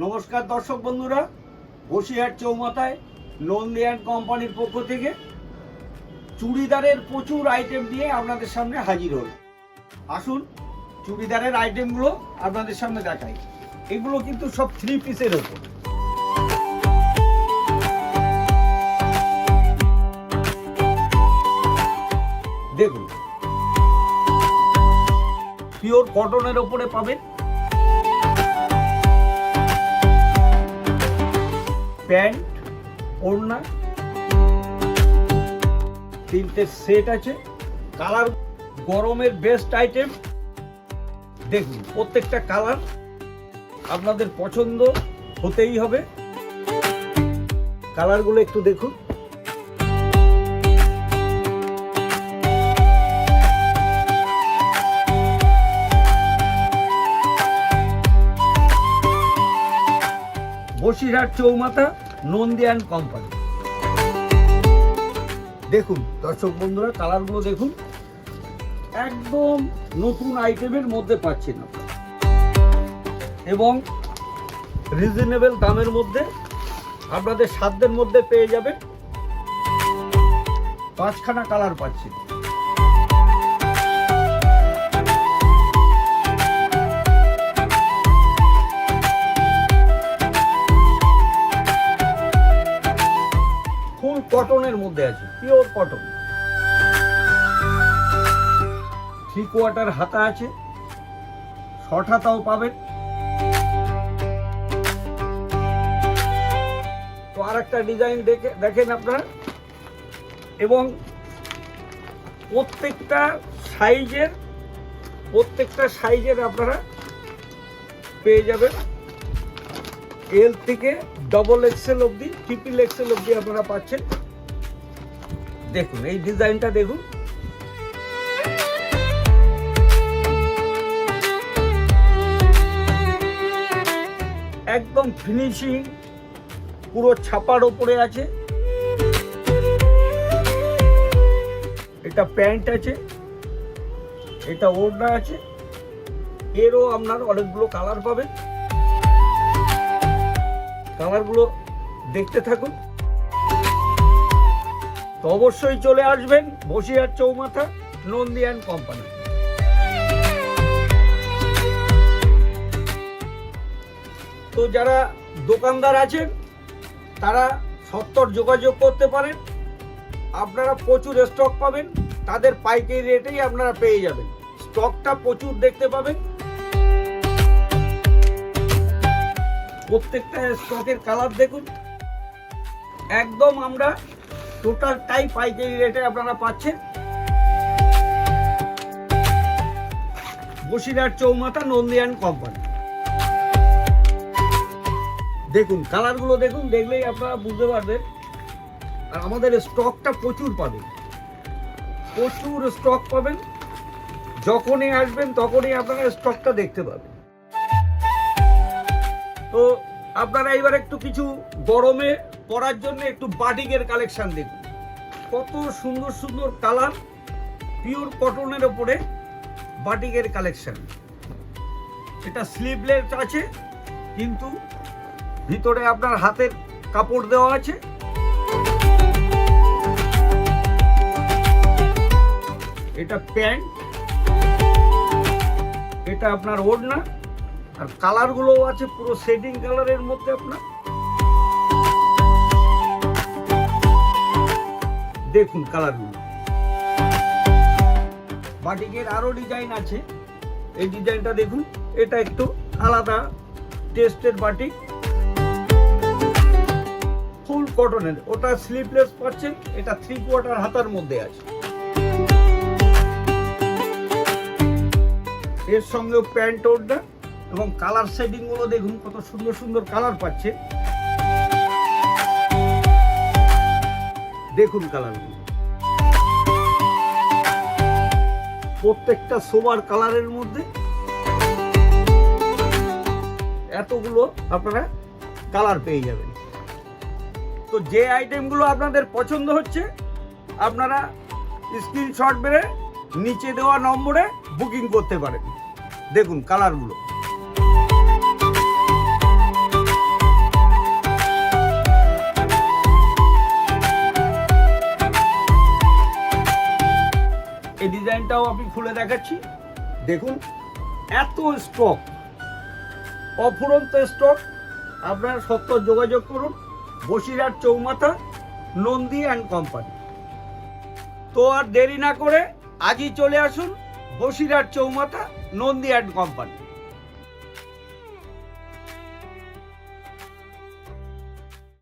নমস্কার দর্শক বন্ধুরা, বসিরহাট চৌমাথায় নন্দী অ্যান্ড কোম্পানির পক্ষ থেকে চুড়িদারের প্রচুর আইটেম নিয়ে আপনাদের সামনে হাজির হল। আসুন চুড়িদারের আইটেমগুলো আপনাদের সামনে দেখাই। এগুলো কিন্তু সব 3 পিসের ওপর। দেখুন, পিওর কটনের ওপরে পাবেন। প্যান্ট, ওড়না, 3টে সেট আছে। কালার গরমের বেস্ট আইটেম। দেখুন, প্রত্যেকটা কালার আপনাদের পছন্দ হতেই হবে। কালারগুলো একটু দেখুন। Basirhat Chowmatha Nandi and company. দেখুন দর্শক বন্ধুরা, কালারগুলো দেখুন, একদম নতুন আইটেমের মধ্যে পাচ্ছেন এবং রিজনেবল দামের মধ্যে আপনাদের সাধ্যের মধ্যে পেয়ে যাবেন। 5খানা কালার পাচ্ছেন। ফুল কটনের মধ্যে আছে, পিওর কটন। 3/4 হাতা আছে, শর্ট হাতাও পাবেন। তো আর একটা ডিজাইন দেখেন আপনারা, এবং প্রত্যেকটা সাইজের আপনারা পেয়ে যাবেন। এল থেকে ডবল এক্সেল অবধি, ট্রিপল এক্সেল অবধি আপনারা পাচ্ছেন। দেখুন এই ডিজাইনটা দেখুন, একদম ফিনিশিং, পুরো ছাপার ওপরে আছে। এটা প্যান্ট আছে, এটা ওড়না আছে। এরও আপনার অনেকগুলো কালার পাবেন। কালারগুলো দেখতে থাকুন। তো অবশ্যই চলে আসবেন বসিরহাট চৌমাথা নন্দী অ্যান্ড কোম্পানি। তো যারা দোকানদার আছেন তারা সত্তর যোগাযোগ করতে পারেন। আপনারা প্রচুর স্টক পাবেন, তাদের পাইকারি রেটেই আপনারা পেয়ে যাবেন। স্টকটা প্রচুর দেখতে পাবেন। প্রত্যেকটা স্টকের কালার দেখুন, একদম আমরা টোটালটাই পাইকারি রেটে আপনারা পাচ্ছেন। Basirhat Chowmatha Nandi and company. দেখুন কালারগুলো দেখুন, দেখলেই আপনারা বুঝতে পারবেন। আর আমাদের স্টকটা প্রচুর পাবেন, প্রচুর স্টক পাবেন। যখনই আসবেন তখনই আপনারা স্টকটা দেখতে পাবেন। তো আপনারা এবার একটু কিছু গরমে পরার জন্য একটু বাটিকের কালেকশন দেখুন। কত সুন্দর সুন্দর কালার, পিওর কটনের ওপরে বাটিকের কালেকশন। এটা স্লিভলেস আছে, কিন্তু ভিতরে আপনার হাতের কাপড় দেওয়া আছে। এটা প্যান্ট, এটা আপনার ওড়না। আর কালারগুলো আছে পুরো শেডিং কালারের মধ্যে। আপনার দেখুন কালারগুলো। বাটিকের আরো ডিজাইন আছে, এই ডিজাইনটা দেখুন। এটা একটু আলাদা টেস্টের বাটিক, ফুল কটনের। ওটা স্লিভলেস পাচ্ছেন, এটা 3/4 হাতার মধ্যে আছে। এর সঙ্গে প্যান্ট, ওড়না এবং কালার শেডিং গুলো দেখুন, কত সুন্দর সুন্দর কালার পাচ্ছে। দেখুন কালারগুলো, প্রত্যেকটা সোবার কালারের মধ্যে এতগুলো আপনারা কালার পেয়ে যাবেন। তো যে আইটেমগুলো আপনাদের পছন্দ হচ্ছে আপনারা স্ক্রিনশট মেরে নিচে দেওয়া নম্বরে বুকিং করতে পারেন। দেখুন কালারগুলো। লাইনটাও আমি খুলে দেখাচ্ছি। দেখুন এত স্টক, অফুরন্ত স্টক। আপনারা সত্তর যোগাযোগ করুন, বসিরহাট চৌমাথা, নন্দী অ্যান্ড কোম্পানি। তো আর দেরি না করে আজই চলে আসুন বসিরহাট চৌমাথা, নন্দী অ্যান্ড কোম্পানি।